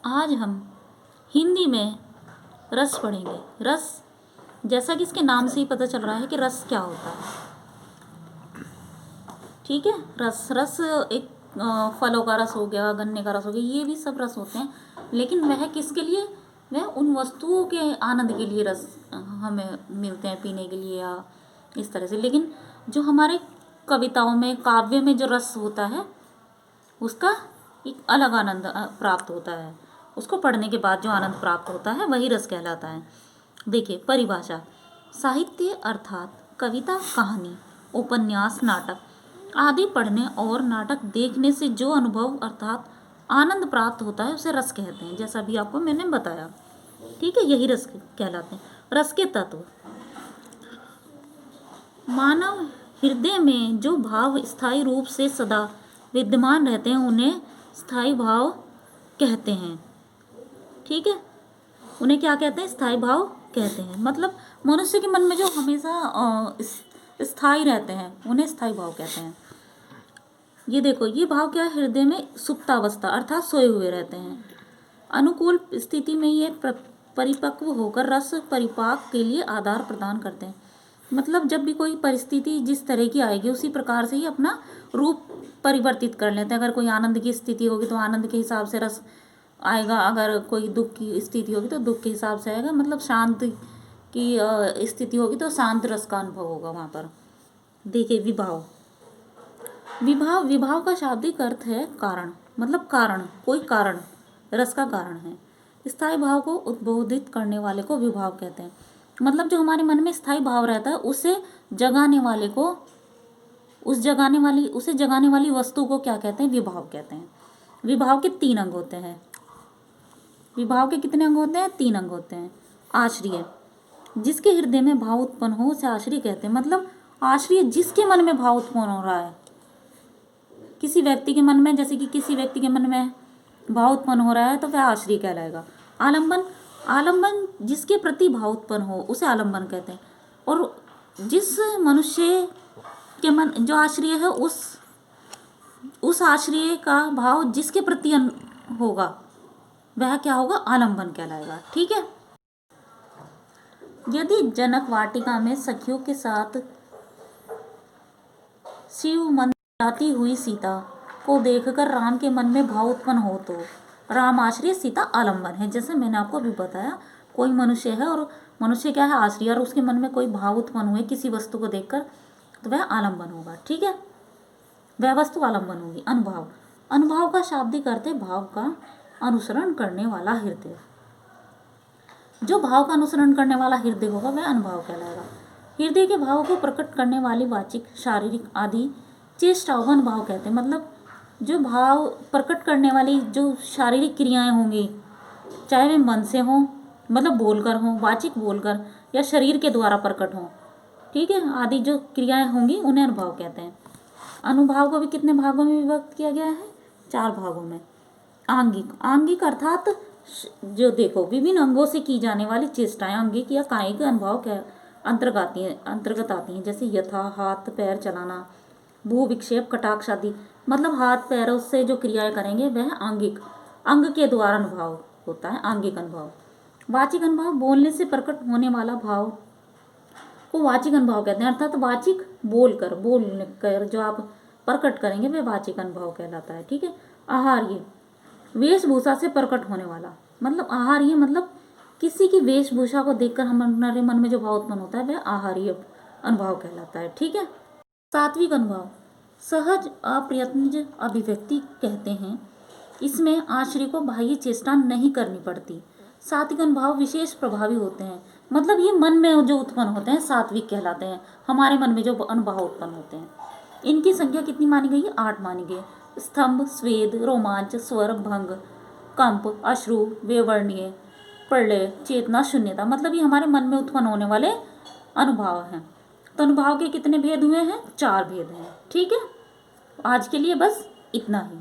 आज हम हिंदी में रस पढ़ेंगे। रस, जैसा कि इसके नाम से ही पता चल रहा है कि रस क्या होता है। ठीक है, रस रस एक फलों का रस हो गया, गन्ने का रस हो गया, ये भी सब रस होते हैं। लेकिन वह किसके लिए? वह उन वस्तुओं के आनंद के लिए रस हमें मिलते हैं पीने के लिए या इस तरह से। लेकिन जो हमारे कविताओं में, काव्य में जो रस होता है उसका एक अलग आनंद प्राप्त होता है। उसको पढ़ने के बाद जो आनंद प्राप्त होता है वही रस कहलाता है। देखिए परिभाषा, साहित्य अर्थात कविता, कहानी, उपन्यास, नाटक आदि पढ़ने और नाटक देखने से जो अनुभव अर्थात आनंद प्राप्त होता है उसे रस कहते हैं, जैसा भी आपको मैंने बताया। ठीक है, यही रस कहलाते हैं। रस के तत्व, मानव हृदय में जो भाव स्थायी रूप से सदा विद्यमान रहते हैं उन्हें स्थायी भाव कहते हैं। ठीक है, उन्हें क्या कहते हैं? स्थायी भाव कहते हैं। मतलब मनुष्य के मन में जो हमेशा स्थायी रहते हैं उन्हें स्थायी भाव कहते हैं। ये देखो, ये भाव क्या है? हृदय में सुप्तावस्था अर्थात सोए हुए रहते हैं। अनुकूल स्थिति में ये परिपक्व होकर रस परिपाक के लिए आधार प्रदान करते हैं। मतलब जब भी कोई परिस्थिति जिस तरह की आएगी उसी प्रकार से ही अपना रूप परिवर्तित कर लेते हैं। अगर कोई आनंद की स्थिति होगी तो आनंद के हिसाब से रस आएगा, अगर कोई दुख की स्थिति होगी तो दुख के हिसाब से आएगा। मतलब शांत की स्थिति होगी तो शांत रस का अनुभव होगा वहाँ पर। देखिए विभाव, विभाव का शाब्दिक अर्थ है कारण। मतलब कारण, कोई कारण रस का कारण है। स्थायी भाव को उद्बोधित करने वाले को विभाव कहते हैं। मतलब जो हमारे मन में स्थायी भाव रहता है उसे जगाने वाले को, उसे जगाने वाली वस्तु को क्या कहते हैं? विभाव कहते हैं। विभाव के 3 अंग होते हैं। विभाव के कितने अंग होते हैं? 3 अंग होते हैं। आश्रय, जिसके हृदय में भाव उत्पन्न हो उसे आश्रय कहते हैं। मतलब आश्रय जिसके मन में भाव उत्पन्न हो रहा है, किसी व्यक्ति के मन में, जैसे कि किसी व्यक्ति के मन में भाव उत्पन्न हो रहा है तो वह आश्रय कहलाएगा। आलंबन, आलंबन जिसके प्रति भाव उत्पन्न हो उसे आलंबन कहते हैं। और जिस मनुष्य के मन जो आश्रय है उस आश्रय का भाव जिसके प्रति होगा वह क्या होगा? आलंबन कहलाएगा। ठीक है, यदि जनक वाटिका में सखियों के साथ शिव मंदिर जाती हुई सीता को देखकर राम के मन में भाव उत्पन्न हो तो राम आश्रय, सीता आलंबन है। जैसे मैंने आपको अभी बताया, कोई मनुष्य है और मनुष्य क्या है? आश्रय, और उसके मन में कोई भाव उत्पन्न हुए किसी वस्तु को देखकर तो वह आलंबन होगा। ठीक है, वह वस्तु आलंबन होगी। अनुभाव, अनुभाव का शाब्दिक अर्थ है भाव का अनुसरण करने वाला हृदय। जो भाव का अनुसरण करने वाला हृदय होगा वह अनुभाव कहलाएगा। हृदय के भाव को प्रकट करने वाली वाचिक, शारीरिक आदि चेष्टाओं को अनुभाव कहते हैं। मतलब जो भाव प्रकट करने वाली जो शारीरिक क्रियाएं होंगी, चाहे वे मन से हों, मतलब बोलकर हों, वाचिक बोलकर, या शरीर के द्वारा प्रकट हों, ठीक है, आदि जो क्रियाएं होंगी उन्हें अनुभाव कहते हैं। अनुभाव को भी कितने भागों में विभक्त किया गया है? 4 भागों में। आंगिक, आंगिक अर्थात जो देखो विभिन्न अंगों से की जाने वाली चेष्टाएं आंगिक या कायिक अनुभाव के अंतर्गत आती हैं। जैसे यथा, हाथ पैर चलाना, भू विक्षेप, कटाक्ष आदि। मतलब हाथ पैरों से जो क्रियाएं करेंगे वह आंगिक, अंग के द्वारा अनुभव होता है, आंगिक अनुभव। वाचिक अनुभव, बोलने से प्रकट होने वाला भाव को वाचिक अनुभव कहते हैं। अर्थात वाचिक बोलकर जो आप प्रकट करेंगे वह वाचिक अनुभव कहलाता है। ठीक है, आहार्य, वेशभूषा से प्रकट होने वाला। मतलब आहार्य मतलब किसी की वेशभूषा को देखकर हमारे मन में जो भाव उत्पन्न होता है वह आहार्य अनुभव कहलाता है। ठीक है, सात्विक अनुभव, सहज अप्रयत्नज अभिव्यक्ति कहते हैं। इसमें आश्रय को बाह्य चेष्टा नहीं करनी पड़ती। सात्विक अनुभव विशेष प्रभावी होते हैं। मतलब ये मन में जो उत्पन्न होते हैं सात्विक कहलाते हैं। हमारे मन में जो अनुभव उत्पन्न होते हैं, इनकी संख्या कितनी मानी गई है? 8 मानी गई। स्तंभ, स्वेद, रोमांच, स्वर, भंग, कंप, अश्रु, वेवर्णीय, प्रलय, चेतना, शून्यता। मतलब ये हमारे मन में उत्पन्न होने वाले अनुभव हैं। तो अनुभव के कितने भेद हुए हैं? 4 भेद हैं। ठीक है, आज के लिए बस इतना ही।